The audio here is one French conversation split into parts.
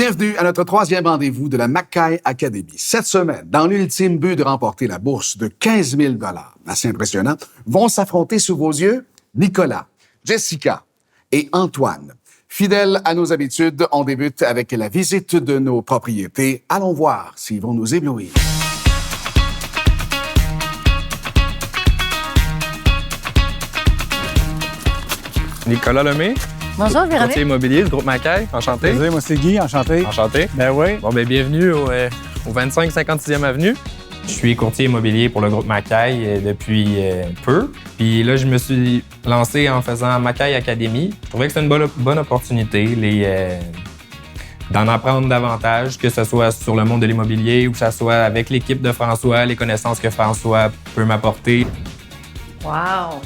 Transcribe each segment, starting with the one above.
Bienvenue à notre 3e rendez-vous de la Mackay Academy. Cette semaine, dans l'ultime but de remporter la bourse de 15 000 $, assez impressionnant, vont s'affronter sous vos yeux Nicolas, Jessica et Antoine. Fidèles à nos habitudes, on débute avec la visite de nos propriétés. Allons voir s'ils vont nous éblouir. Nicolas Lemay. Bonjour, Véronique. Courtier immobilier du groupe Mackay. Enchanté. Plaisir, moi c'est Guy, enchanté. Enchanté. Ben oui. Bon, ben bienvenue au 25-56e Avenue. Je suis courtier immobilier pour le groupe Mackay depuis peu. Puis là, je me suis lancé en faisant Mackay Academy. Je trouvais que c'était une bonne opportunité d'en apprendre davantage, que ce soit sur le monde de l'immobilier ou que ce soit avec l'équipe de François, les connaissances que François peut m'apporter. Wow!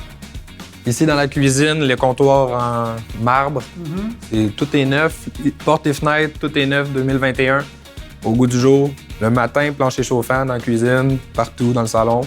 Ici, dans la cuisine, le comptoir en marbre, tout est neuf. Portes et fenêtres, tout est neuf 2021. Au goût du jour. Le matin, plancher chauffant dans la cuisine, partout dans le salon.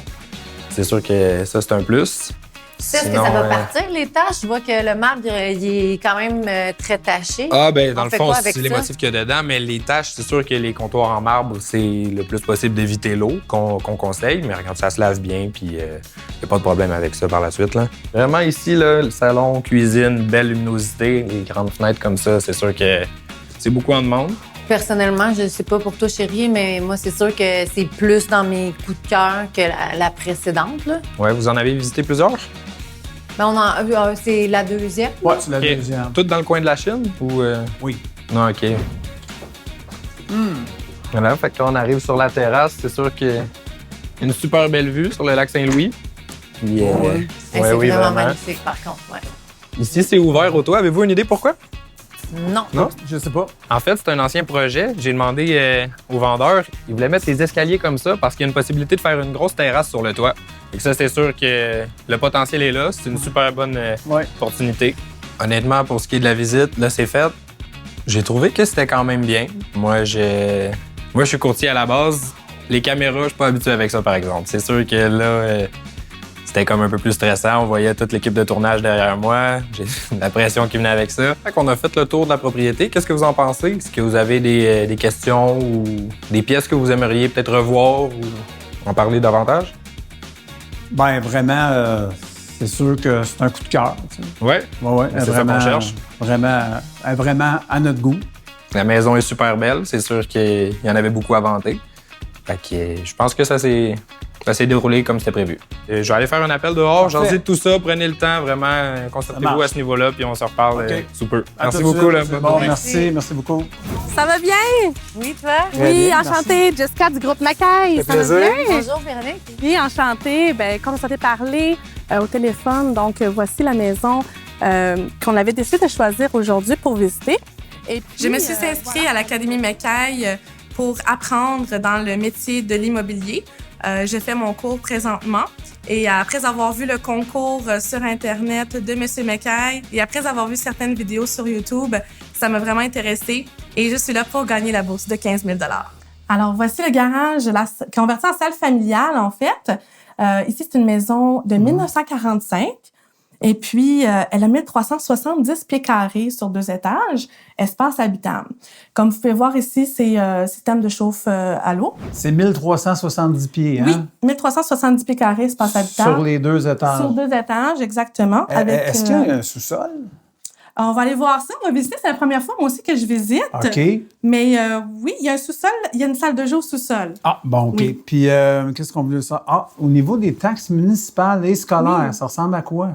C'est sûr que ça, c'est un plus. Est-ce que ça va partir, les taches? Je vois que le marbre, il est quand même très taché. Ah, ben dans On le fait fond, quoi avec c'est les ça? motifs qu'il y a dedans, mais les taches, c'est sûr que les comptoirs en marbre, c'est le plus possible d'éviter l'eau qu'on conseille, mais quand ça se lave bien, puis il n'y a pas de problème avec ça par la suite. Là. Vraiment, ici, là, le salon, cuisine, belle luminosité, les grandes fenêtres comme ça, c'est sûr que c'est beaucoup en demande. Personnellement, je ne sais pas pour toi, chérie, mais moi, c'est sûr que c'est plus dans mes coups de cœur que la précédente. Là. Ouais, vous en avez visité plusieurs? Ben, c'est la deuxième. Ouais, c'est la OK. deuxième. Toutes dans le coin de la Chine? Ou, Oui. Non, OK. Voilà, fait que quand on arrive sur la terrasse, c'est sûr qu'il y a une super belle vue sur le lac Saint-Louis. Puis, C'est vraiment magnifique, par contre. Ouais. Ici, c'est ouvert au toit. Avez-vous une idée pourquoi? Non. Non? Je sais pas. En fait, c'est un ancien projet. J'ai demandé au vendeur, il voulait mettre les escaliers comme ça parce qu'il y a une possibilité de faire une grosse terrasse sur le toit. Et que ça, c'est sûr que le potentiel est là. C'est une super bonne opportunité. Honnêtement, pour ce qui est de la visite, là, c'est fait. J'ai trouvé que c'était quand même bien. Moi, je suis courtier à la base. Les caméras, je suis pas habitué avec ça, par exemple. C'est sûr que là, c'était comme un peu plus stressant. On voyait toute l'équipe de tournage derrière moi. J'ai la pression qui venait avec ça. Fait qu'on a fait le tour de la propriété. Qu'est-ce que vous en pensez? Est-ce que vous avez des questions ou des pièces que vous aimeriez peut-être revoir ou en parler davantage? Ben vraiment, c'est sûr que c'est un coup de cœur. Tu sais. Ouais. Ouais, C'est ça qu'on cherche. Vraiment à notre goût. La maison est super belle. C'est sûr qu'il y en avait beaucoup à vanter. Fait que je pense que ça s'est déroulé comme c'était prévu. Je vais aller faire un appel dehors. J'en dis de tout ça. Prenez le temps, vraiment. Concentrez-vous à ce niveau-là, puis on se reparle sous peu. Merci beaucoup. Là, bon, merci beaucoup. Ça va bien? Oui, toi? Oui, enchantée. Jessica du groupe Mackay. Ça va bien? Bonjour, Véronique. Oui, enchantée. Bien, comme on s'était parlé au téléphone, donc voici la maison qu'on avait décidé de choisir aujourd'hui pour visiter. Et puis, Je me suis inscrite à l'Académie Mackay pour apprendre dans le métier de l'immobilier. Je fais mon cours présentement et après avoir vu le concours sur Internet de M. Mackay et après avoir vu certaines vidéos sur YouTube, ça m'a vraiment intéressée et je suis là pour gagner la bourse de 15 000 $. Alors, voici le garage converti en salle familiale, en fait. Ici, c'est une maison de 1945. Et puis, elle a 1370 pieds carrés sur 2 étages, espace habitable. Comme vous pouvez voir ici, c'est système de chauffe à l'eau. C'est 1370 pieds, hein? Oui, 1370 pieds carrés, espace habitable. Sur les 2 étages. Sur 2 étages, exactement. Est-ce qu'il y a un sous-sol? On va aller voir ça, on va visiter. C'est la première fois, moi aussi, que je visite. OK. Mais oui, il y a un sous-sol, il y a une salle de jeu au sous-sol. Ah, bon, OK. Oui. Puis, qu'est-ce qu'on veut ça? Ah, au niveau des taxes municipales et scolaires, ça ressemble à quoi?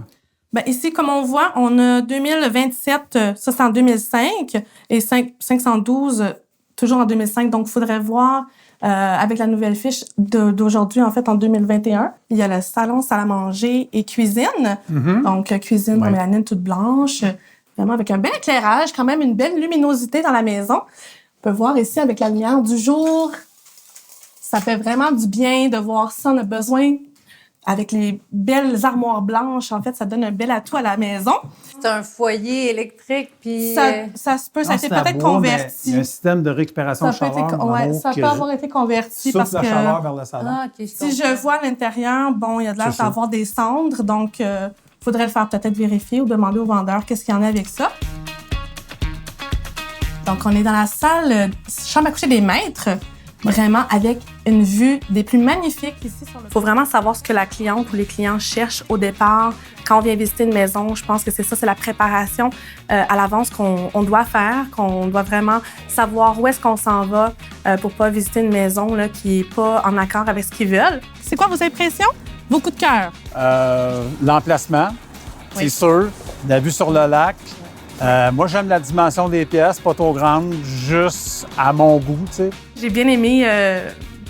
Bien, ici, comme on voit, on a 2027, ça c'est en 2005, et 512, toujours en 2005. Donc, il faudrait voir avec la nouvelle fiche d'aujourd'hui, en fait, en 2021. Il y a le salon, salle à manger et cuisine. Donc, cuisine de mélanine toute blanche, vraiment avec un bel éclairage, quand même une belle luminosité dans la maison. On peut voir ici avec la lumière du jour. Ça fait vraiment du bien de voir ça. On a besoin... Avec les belles armoires blanches, en fait, ça donne un bel atout à la maison. C'est un foyer électrique, puis... Ça se peut, ça a été peut-être Il y converti. a un système de récupération de chaleur. Ça peut avoir été converti parce que... la chaleur vers le salon. Ah, OK, Si je vois à l'intérieur, bon, il y a de l'air d'avoir des cendres, donc il faudrait le faire peut-être vérifier ou demander au vendeur qu'est-ce qu'il y en a avec ça. Donc, on est dans la salle chambre à coucher des maîtres, vraiment avec une vue des plus magnifiques ici sur le... Il faut vraiment savoir ce que la cliente ou les clients cherchent au départ. Quand on vient visiter une maison, je pense que c'est la préparation à l'avance qu'on doit faire, qu'on doit vraiment savoir où est-ce qu'on s'en va pour pas visiter une maison là, qui est pas en accord avec ce qu'ils veulent. C'est quoi vos impressions? Vos coups de cœur? L'emplacement, c'est sûr. La vue sur le lac. Moi, j'aime la dimension des pièces, pas trop grande, juste à mon goût, tu sais. J'ai bien aimé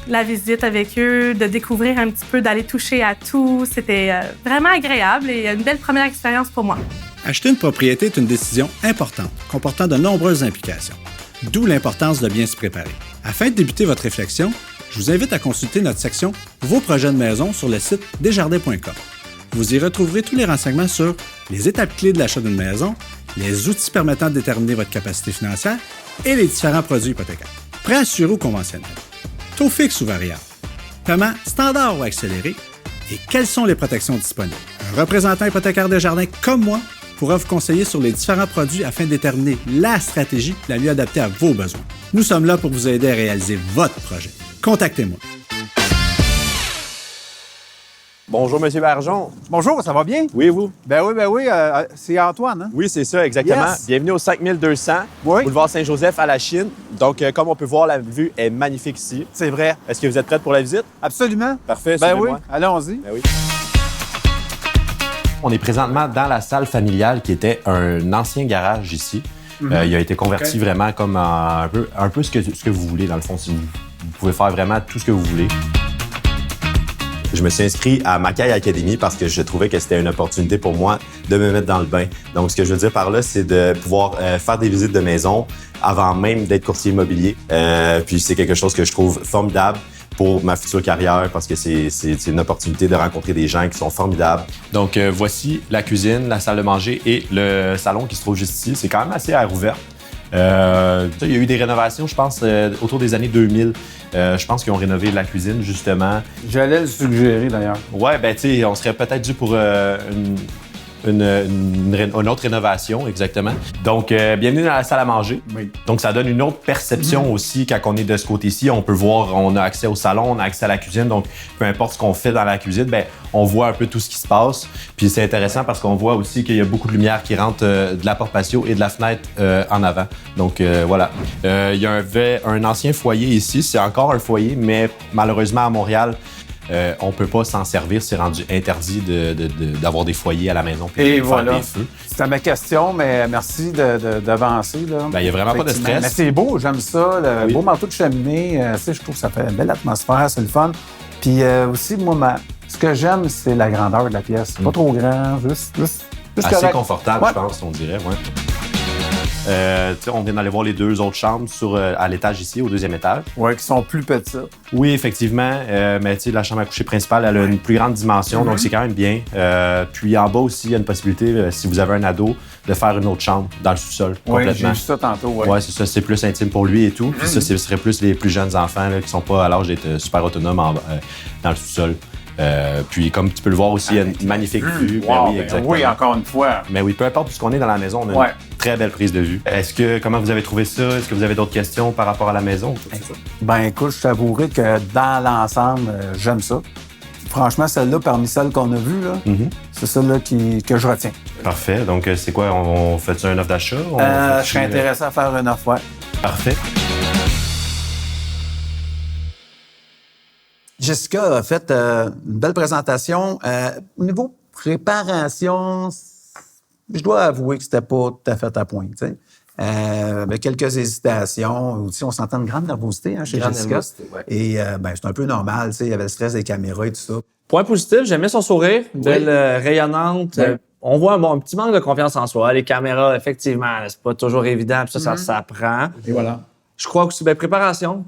la visite avec eux, de découvrir un petit peu, d'aller toucher à tout. C'était vraiment agréable et une belle première expérience pour moi. Acheter une propriété est une décision importante, comportant de nombreuses implications. D'où l'importance de bien se préparer. Afin de débuter votre réflexion, je vous invite à consulter notre section « Vos projets de maison » sur le site desjardins.com. Vous y retrouverez tous les renseignements sur les étapes clés de l'achat d'une maison, les outils permettant de déterminer votre capacité financière et les différents produits hypothécaires. Prêt assuré ou conventionnel? Taux fixe ou variable? Paiement standard ou accéléré? Et quelles sont les protections disponibles? Un représentant hypothécaire Desjardins comme moi pourra vous conseiller sur les différents produits afin de déterminer la stratégie la mieux adaptée à vos besoins. Nous sommes là pour vous aider à réaliser votre projet. Contactez-moi. Bonjour, M. Bergeon. Bonjour, ça va bien? Oui, vous? Ben oui, c'est Antoine, hein? Oui, c'est ça, exactement. Yes. Bienvenue au 5200, Oui. boulevard Saint-Joseph à la Chine. Donc, comme on peut voir, la vue est magnifique ici. C'est vrai. Est-ce que vous êtes prête pour la visite? Absolument. Parfait, Ben oui, suivez-moi. allons-y. Ben oui. On est présentement dans la salle familiale qui était un ancien garage ici. Il a été converti vraiment comme un peu ce que vous voulez, dans le fond. Si vous pouvez faire vraiment tout ce que vous voulez. Je me suis inscrit à Mackay Academy parce que je trouvais que c'était une opportunité pour moi de me mettre dans le bain. Donc, ce que je veux dire par là, c'est de pouvoir faire des visites de maison avant même d'être courtier immobilier. Puis, c'est quelque chose que je trouve formidable pour ma future carrière parce que c'est une opportunité de rencontrer des gens qui sont formidables. Donc, voici la cuisine, la salle de manger et le salon qui se trouve juste ici. C'est quand même assez air ouvert. Il y a eu des rénovations, je pense, autour des années 2000. Je pense qu'ils ont rénové la cuisine, justement. J'allais le suggérer, d'ailleurs. Ouais, ben tu sais, on serait peut-être dû pour une autre rénovation, exactement. Donc, bienvenue dans la salle à manger. Oui. Donc, ça donne une autre perception aussi quand on est de ce côté-ci. On peut voir, on a accès au salon, on a accès à la cuisine. Donc, peu importe ce qu'on fait dans la cuisine, ben on voit un peu tout ce qui se passe. Puis, c'est intéressant parce qu'on voit aussi qu'il y a beaucoup de lumière qui rentre de la porte patio et de la fenêtre en avant. Donc, voilà. Il y a un ancien foyer ici. C'est encore un foyer, mais malheureusement, à Montréal, on peut pas s'en servir, c'est rendu interdit d'avoir des foyers à la maison puis Et de voilà. faire des feux. C'était ma question, mais merci d'avancer. Ben, il y a vraiment pas de stress. Mais c'est beau, j'aime ça. Le beau manteau de cheminée, tu sais, je trouve que ça fait une belle atmosphère, c'est le fun. Puis aussi, moi, ce que j'aime, c'est la grandeur de la pièce. Pas trop grand, juste Assez correct. confortable, Ouais. je pense, on dirait, ouais. On vient d'aller voir les deux autres chambres à l'étage ici, au deuxième étage. Oui, qui sont plus petites. Oui, effectivement, mais la chambre à coucher principale, elle a une plus grande dimension, donc c'est quand même bien. Puis en bas aussi, il y a une possibilité, si vous avez un ado, de faire une autre chambre dans le sous-sol, Oui, j'ai complètement. vu ça tantôt. Ouais. Ouais, c'est ça, c'est plus intime pour lui et tout. Puis ça, ce serait plus les plus jeunes enfants là, qui sont pas à l'âge d'être super autonomes dans le sous-sol. Puis comme tu peux le voir aussi, il y a une magnifique vue. Wow, oui, exactement. oui, encore une fois. Mais oui, peu importe où ce qu'on est dans la maison, on a une très belle prise de vue. Comment vous avez trouvé ça? Est-ce que vous avez d'autres questions par rapport à la maison? Ben écoute, je t'avouerai que dans l'ensemble, j'aime ça. Franchement, celle-là, parmi celles qu'on a vues, là, c'est celle-là que je retiens. Parfait. Donc, c'est quoi? On fait un offre d'achat? Je serais intéressé à faire une offre, ouais. Parfait. Jessica a fait une belle présentation. Au niveau préparation, je dois avouer que c'était pas tout à fait à point. Tu sais. Avec quelques hésitations. Aussi, on sentait une grande nervosité chez Jessica. Et c'est un peu normal. Tu sais, il y avait le stress des caméras et tout ça. Point positif, j'aimais son sourire, belle, rayonnante. Oui. On voit un petit manque de confiance en soi. Les caméras, effectivement, c'est pas toujours évident, puis ça s'apprend. Et voilà. Je crois aussi, préparation.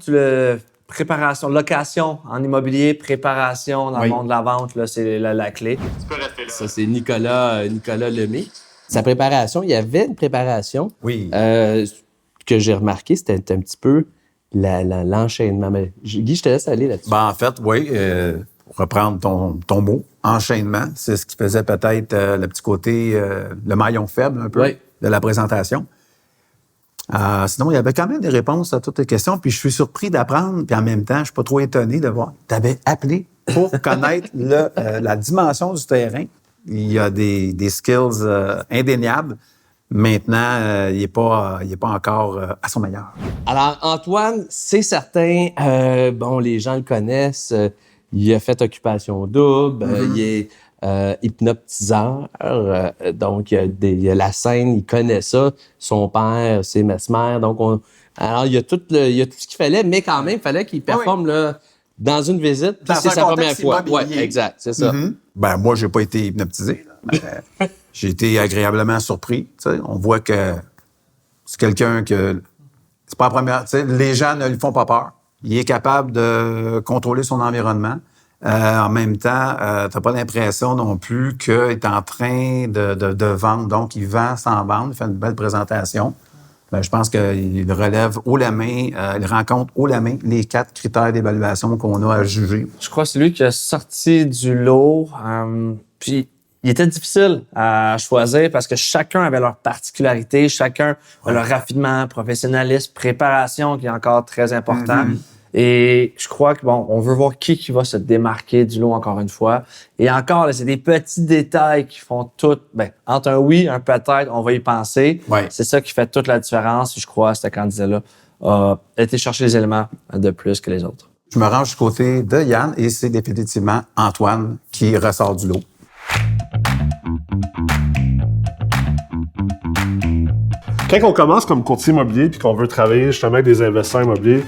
Préparation, location en immobilier, préparation dans le monde de la vente, là, c'est la clé. Ça, c'est Nicolas Lemay. Sa préparation, il y avait une préparation. Oui. Que j'ai remarqué, c'était un petit peu l'enchaînement. Mais Guy, je te laisse aller là-dessus. Ben, en fait, oui. Pour reprendre ton mot, enchaînement, c'est ce qui faisait peut-être le petit côté, le maillon faible un peu de la présentation. Sinon, il y avait quand même des réponses à toutes les questions. Puis je suis surpris d'apprendre, puis en même temps, je suis pas trop étonné de voir. Tu avais appelé pour connaître la dimension du terrain. Il y a des skills indéniables. Maintenant, il est pas encore à son meilleur. Alors, Antoine, c'est certain, les gens le connaissent. Il a fait Occupation Double. Il est hypnotiseur. Donc, il y a la scène, il connaît ça. Son père, c'est Mesmer. Donc, alors, il y a tout ce qu'il fallait, mais quand même, il fallait qu'il performe là, dans une visite. Puis c'est sa première fois. Oui, exact, c'est ça. Moi, j'ai pas été hypnotisé. J'ai été agréablement surpris. T'sais. On voit que c'est quelqu'un que... C'est pas la première... Les gens ne lui font pas peur. Il est capable de contrôler son environnement. En même temps, t'as pas l'impression non plus qu'il est en train de vendre. Donc, il vend sans vendre, il fait une belle présentation. Je pense qu'il relève haut la main, il rencontre haut la main les 4 critères d'évaluation qu'on a à juger. Je crois que c'est lui qui a sorti du lot. Puis, il était difficile à choisir parce que chacun avait leur particularité, chacun a leur raffinement, professionnalisme, préparation qui est encore très important. Et je crois que, on veut voir qui va se démarquer du lot encore une fois. Et encore, là, c'est des petits détails qui font tout. Entre un oui, un peut-être, on va y penser. Ouais. C'est ça qui fait toute la différence. Je crois que ce candidat-là a été chercher les éléments de plus que les autres. Je me range du côté de Yann et c'est définitivement Antoine qui ressort du lot. Quand on commence comme courtier immobilier puis qu'on veut travailler justement avec des investisseurs immobiliers,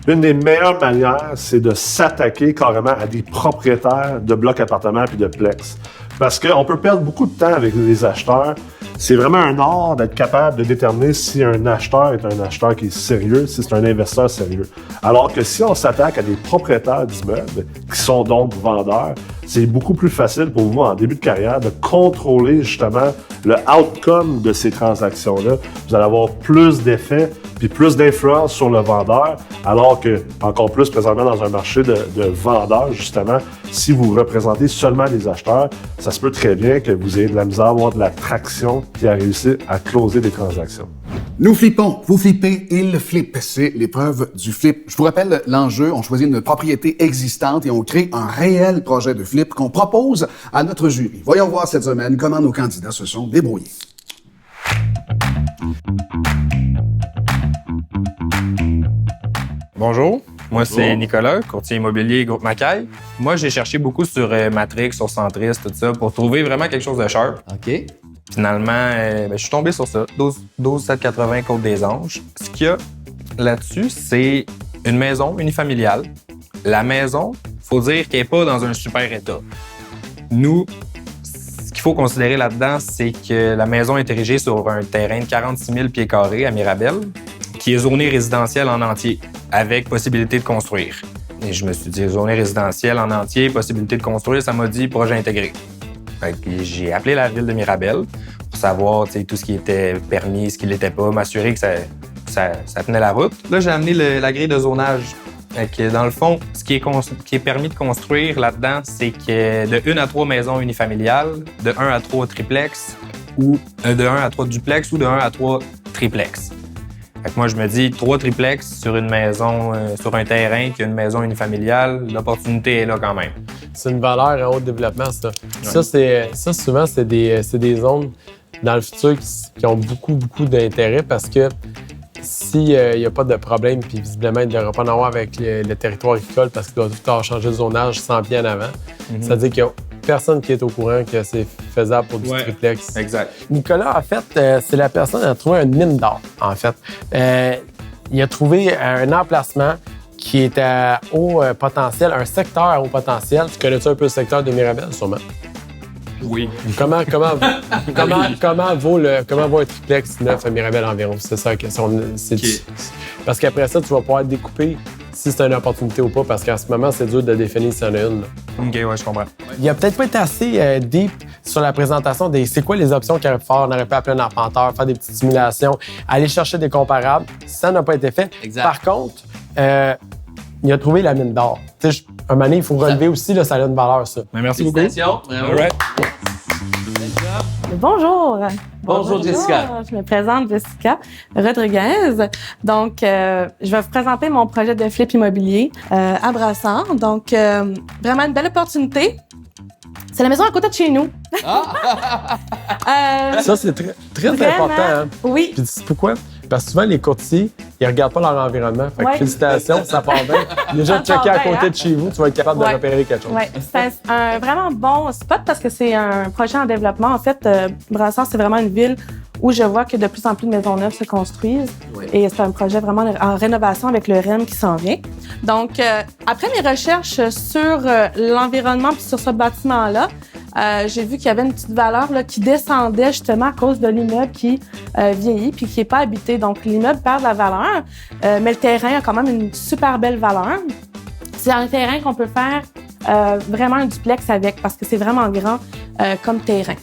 une des meilleures manières, c'est de s'attaquer carrément à des propriétaires de blocs appartements puis de plex. Parce qu'on peut perdre beaucoup de temps avec les acheteurs. C'est vraiment un art d'être capable de déterminer si un acheteur est un acheteur qui est sérieux, si c'est un investisseur sérieux. Alors que si on s'attaque à des propriétaires d'immeubles, qui sont donc vendeurs, c'est beaucoup plus facile pour vous, en début de carrière, de contrôler justement le outcome de ces transactions-là. Vous allez avoir plus d'effets puis plus d'influence sur le vendeur, alors que, encore plus présentement dans un marché de vendeurs, justement, si vous représentez seulement des acheteurs, ça se peut très bien que vous ayez de la misère à avoir de la traction qui a réussi à closer des transactions. Nous flippons, vous flippez, il flippe. C'est l'épreuve du flip. Je vous rappelle l'enjeu. On choisit une propriété existante et on crée un réel projet de flip qu'on propose à notre jury. Voyons voir cette semaine comment nos candidats se sont débrouillés. Bonjour, moi c'est Nicolas, courtier immobilier Groupe Mackay. Moi j'ai cherché beaucoup sur Matrix, sur Centris, tout ça, pour trouver vraiment quelque chose de sharp. OK. Finalement, je suis tombé sur ça, 12780 Côte-des-Anges. Ce qu'il y a là-dessus, c'est une maison unifamiliale. La maison, faut dire qu'elle n'est pas dans un super état. Nous, ce qu'il faut considérer là-dedans, c'est que la maison est érigée sur un terrain de 46 000 pieds carrés à Mirabel, qui est zoné résidentiel en entier, avec possibilité de construire. Et je me suis dit, zoné résidentiel en entier, possibilité de construire, ça m'a dit projet intégré. Fait que j'ai appelé la ville de Mirabel pour savoir tout ce qui était permis, ce qui l'était pas, m'assurer que ça tenait la route. Là, j'ai amené la grille de zonage. Fait que, dans le fond, ce qui est permis de construire là-dedans, c'est que de 1 à 3 maisons unifamiliales, de 1 à 3 triplex, ou de 1 à 3 duplex ou de 1 à 3 triplex. Fait que moi, je me dis 3 triplex sur une maison, sur un terrain qui a une maison unifamiliale, l'opportunité est là quand même. C'est une valeur en haut développement, ça. Ouais. Ça, souvent, c'est des zones dans le futur qui ont beaucoup d'intérêt parce que s'il n'y a pas de problème, puis visiblement, il ne devrait pas en avoir avec le territoire agricole parce qu'il doit tout avoir changé de zonage 100 pieds en avant. C'est-à-dire qu'il n'y a personne qui est au courant que c'est faisable pour du triplex. Exact. Nicolas, en fait, c'est la personne qui a trouvé une mine d'or, en fait. Il a trouvé un emplacement qui est à haut potentiel, un secteur à haut potentiel. Tu connais-tu un peu le secteur de Mirabel, sûrement? Oui. Comment vaut un triplex neuf à Mirabel environ? C'est ça la question. Parce qu'après ça, tu vas pouvoir découper si c'est une opportunité ou pas, parce qu'en ce moment, c'est dur de définir si y en a une. Là. OK, ouais, je comprends. Il a peut-être pas été assez deep sur la présentation des c'est quoi les options qu'il aurait pu faire. On aurait pu appeler un arpenteur, faire des petites simulations, aller chercher des comparables. Ça n'a pas été fait. Exact. Par contre, il a trouvé la mine d'or. Tu sais, un moment donné, il faut relever aussi, là, ça a une valeur, ça. Mais merci beaucoup. Félicitations. All right. Yes. Good job. Bonjour. Bonjour, Jessica. Je me présente, Jessica Rodriguez. Donc, je vais vous présenter mon projet de flip immobilier à Brassard. Donc, vraiment une belle opportunité. C'est la maison à côté de chez nous. Ça, c'est très vraiment, important. Hein? Oui. Puis tu sais pourquoi? Parce que souvent, les courtiers, ils regardent pas leur environnement. Fait que Ouais. félicitations, ça part bien. Déjà, Ça part checker à bien, côté hein? de chez vous, tu vas être capable de Ouais. repérer quelque chose. Oui, c'est un vraiment bon spot parce que c'est un projet en développement. En fait, Brassard, c'est vraiment une ville où je vois que de plus en plus de maisons neuves se construisent. Oui. Et c'est un projet vraiment en rénovation avec le REM qui s'en vient. Donc, après mes recherches sur l'environnement puis sur ce bâtiment-là, j'ai vu qu'il y avait une petite valeur là, qui descendait justement à cause de l'immeuble qui vieillit puis qui n'est pas habité. Donc, l'immeuble perd de la valeur, mais le terrain a quand même une super belle valeur. C'est un terrain qu'on peut faire vraiment un duplex avec parce que c'est vraiment grand comme terrain.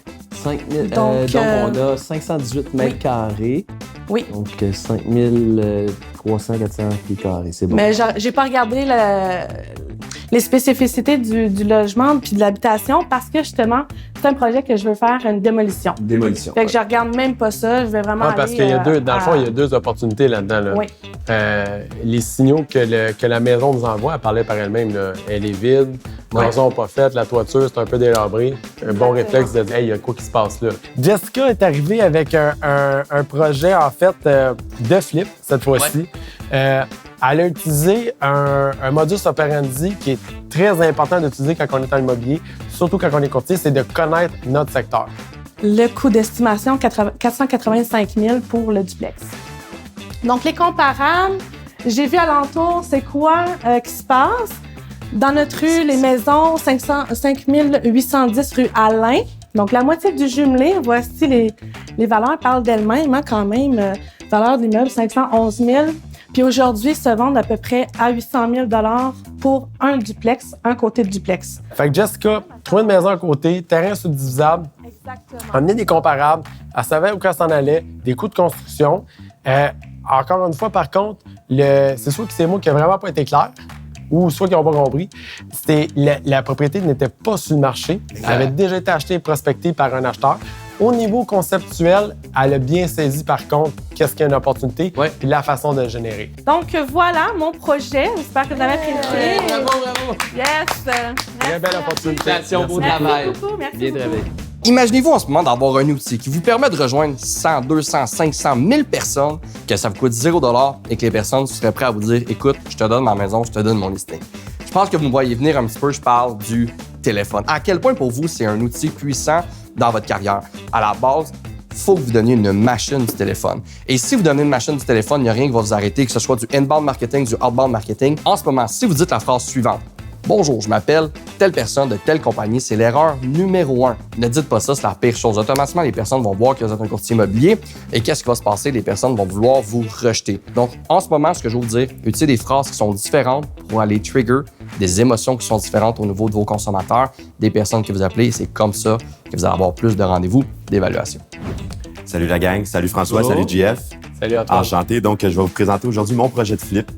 5 000, Donc, on a 518 mètres carrés. Oui. Donc, 5 300, 400 pieds carrés. C'est bon. Mais j'ai pas regardé les spécificités du logement puis de l'habitation parce que justement, c'est un projet que je veux faire une démolition. Démolition. Fait que je regarde même pas ça, je vais vraiment aller... Parce qu'il y a dans le fond, il y a deux opportunités là-dedans. Là. Oui. Les signaux que la maison nous envoie, elle parlait par elle-même. Là. Elle est vide, les maisons sont pas faites, la toiture, c'est un peu délabré. Un bon réflexe de dire, hey, il y a quoi qui se passe là. Jessica est arrivée avec un projet, en fait, de flip, cette fois-ci. Elle a utilisé un modus operandi qui est très important d'utiliser quand on est en immobilier, surtout quand on est courtier, c'est de connaître notre secteur. Le coût d'estimation, 485 000 pour le duplex. Donc, les comparables, j'ai vu alentour, c'est quoi qui se passe? Dans notre rue, les maisons, 5810 rue Alain. Donc, la moitié du jumelé, voici les valeurs parlent d'elles-mêmes hein, quand même. Valeur de l'immeuble, 511 000. Puis aujourd'hui, ils se vendent à peu près à 800 000 pour un duplex, un côté de duplex. Fait que Jessica, trouver une maison à côté, terrain subdivisable, amener des comparables, elle savait où elle s'en allait, des coûts de construction. Encore une fois, par contre, c'est soit que c'est moi qui n'a vraiment pas été clair, ou soit qu'ils n'ont pas compris, c'était la propriété n'était pas sur le marché. Elle avait déjà été achetée et prospectée par un acheteur. Au niveau conceptuel, elle a bien saisi, par contre, qu'est-ce qu'il y a une opportunité puis la façon de le générer. Donc voilà mon projet. J'espère que vous avez apprécié. Bravo! Yes! Très belle opportunité. Félicitations, beau travail. Merci beaucoup. Merci Bien beaucoup. travaillé. Imaginez-vous en ce moment d'avoir un outil qui vous permet de rejoindre 100, 200, 500, 1000 personnes, que ça vous coûte 0 $ et que les personnes seraient prêtes à vous dire « Écoute, je te donne ma maison, je te donne mon listing ». Je pense que vous me voyez venir un petit peu, je parle du téléphone. À quel point pour vous, c'est un outil puissant dans votre carrière? À la base, il faut que vous donniez une machine du téléphone. Et si vous donnez une machine du téléphone, il n'y a rien qui va vous arrêter, que ce soit du inbound marketing, du outbound marketing. En ce moment, si vous dites la phrase suivante, « Bonjour, je m'appelle telle personne de telle compagnie », c'est l'erreur numéro 1. Ne dites pas ça, c'est la pire chose. Automatiquement, les personnes vont voir que vous êtes un courtier immobilier et qu'est-ce qui va se passer? Les personnes vont vouloir vous rejeter. Donc, en ce moment, ce que je veux vous dire, utilisez des phrases qui sont différentes pour aller trigger des émotions qui sont différentes au niveau de vos consommateurs, des personnes que vous appelez. C'est comme ça que vous allez avoir plus de rendez-vous d'évaluation. Salut la gang, salut François, Bonjour. salut JF. Salut à toi. Enchanté. Donc, je vais vous présenter aujourd'hui mon projet de flip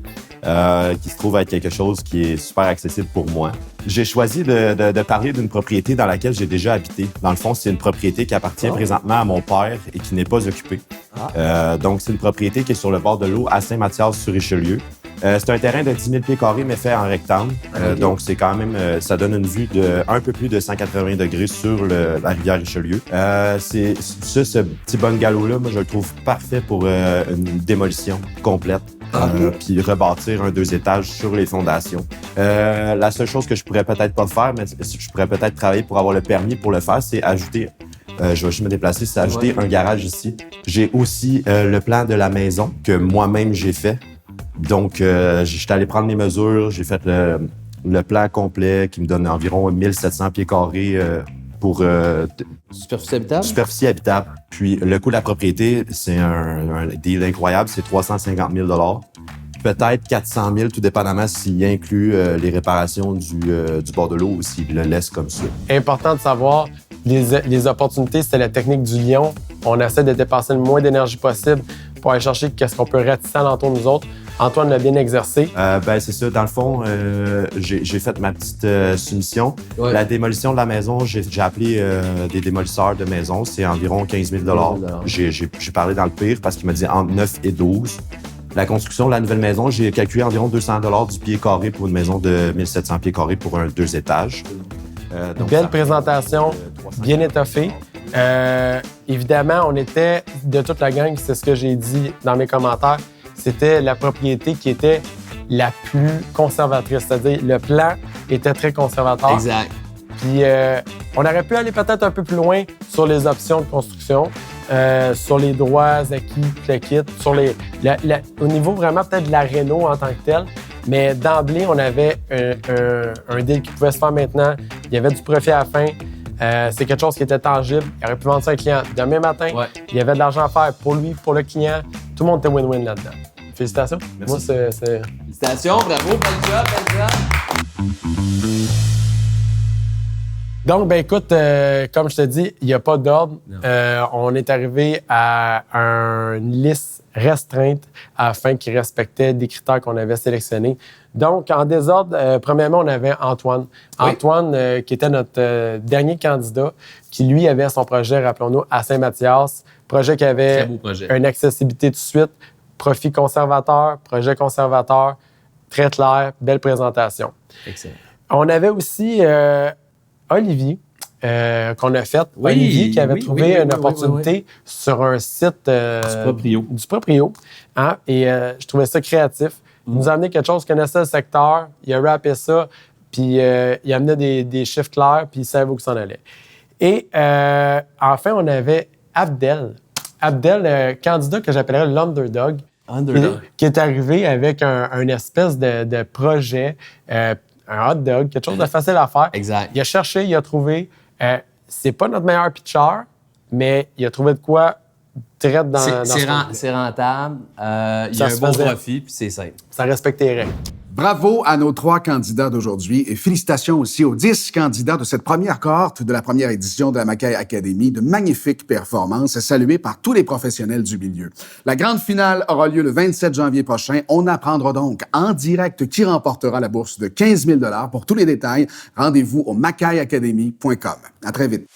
qui se trouve être quelque chose qui est super accessible pour moi. J'ai choisi de parler d'une propriété dans laquelle j'ai déjà habité. Dans le fond, c'est une propriété qui appartient présentement à mon père et qui n'est pas occupée. Donc, c'est une propriété qui est sur le bord de l'eau à Saint-Mathias-sur-Richelieu. C'est un terrain de 10 000 pieds carrés, mais fait en rectangle. Donc, c'est quand même, ça donne une vue de un peu plus de 180 degrés sur la rivière Richelieu. Ce petit bungalow-là, moi, je le trouve parfait pour une démolition complète. Puis rebâtir un 2 étages sur les fondations. La seule chose que je pourrais peut-être pas faire, mais je pourrais peut-être travailler pour avoir le permis pour le faire, c'est ajouter, je vais juste me déplacer, c'est ajouter un garage ici. J'ai aussi le plan de la maison que moi-même j'ai fait. Donc, j'étais allé prendre mes mesures, j'ai fait le plan complet qui me donne environ 1700 pieds carrés pour Superficie habitable? Superficie habitable. Puis le coût de la propriété, c'est un deal incroyable, c'est 350 000 $. Peut-être 400 000 tout dépendamment s'il inclut les réparations du bord de l'eau ou s'il le laisse comme ça. Important de savoir, les opportunités, c'était la technique du lion. On essaie de dépenser le moins d'énergie possible pour aller chercher qu'est-ce qu'on peut ratisser alentour de nous autres. Antoine l'a bien exercé. C'est ça. Dans le fond, j'ai fait ma petite soumission. Ouais. La démolition de la maison, j'ai appelé des démolisseurs de maison. C'est environ 15 000 J'ai parlé dans le pire parce qu'il m'a dit entre 9 et 12. La construction de la nouvelle maison, j'ai calculé environ 200 du pied carré pour une maison de 1700 pieds carrés pour un 2 étages. Belle présentation, bien étoffée. Évidemment, on était, de toute la gang, c'est ce que j'ai dit dans mes commentaires, c'était la propriété qui était la plus conservatrice. C'est-à-dire, le plan était très conservateur. Exact. Puis, on aurait pu aller peut-être un peu plus loin sur les options de construction, sur les droits acquis, le kit, sur au niveau vraiment peut-être de la réno en tant que telle. Mais d'emblée, on avait un deal qui pouvait se faire maintenant. Il y avait du profit à la fin. C'est quelque chose qui était tangible. Il aurait pu vendre ça à un client demain matin. Ouais. Il y avait de l'argent à faire pour lui, pour le client. Tout le monde était win-win là-dedans. Félicitations. Merci. Moi, c'est... Félicitations, bravo, bel job. Donc, écoute, comme je te dis, il n'y a pas d'ordre. On est arrivé à une liste restreinte afin qu'il respectait des critères qu'on avait sélectionnés. Donc, en désordre, premièrement, on avait Antoine. Oui. Antoine, qui était notre dernier candidat, qui, lui, avait son projet, rappelons-nous, à Saint-Mathias. Projet qui avait une accessibilité tout de suite, profit conservateur, projet conservateur, très clair, belle présentation. Excellent. On avait aussi Olivier, qu'on a fait. Oui, Olivier qui avait trouvé une opportunité sur un site du Proprio. Hein? Et je trouvais ça créatif. Il nous a amené quelque chose, il connaissait le secteur, il a rappé ça, puis il amenait des chiffres clairs, puis il savait où s'en allait. Et enfin, on avait Abdel. Abdel, candidat que j'appellerais l'underdog. Qui est arrivé avec un espèce de projet, un hot dog, quelque chose de facile à faire. Exact. Il a cherché, il a trouvé. C'est pas notre meilleur pitcher, mais il a trouvé de quoi direct dans c'est rentable, il y a un bon profit, puis c'est simple. Ça respecte les règles. Bravo à nos 3 candidats d'aujourd'hui et félicitations aussi aux 10 candidats de cette première cohorte de la première édition de la Mackay Academy. De magnifiques performances saluées par tous les professionnels du milieu. La grande finale aura lieu le 27 janvier prochain. On apprendra donc en direct qui remportera la bourse de 15 000 $. Pour tous les détails, rendez-vous au mackayacademy.com. À très vite.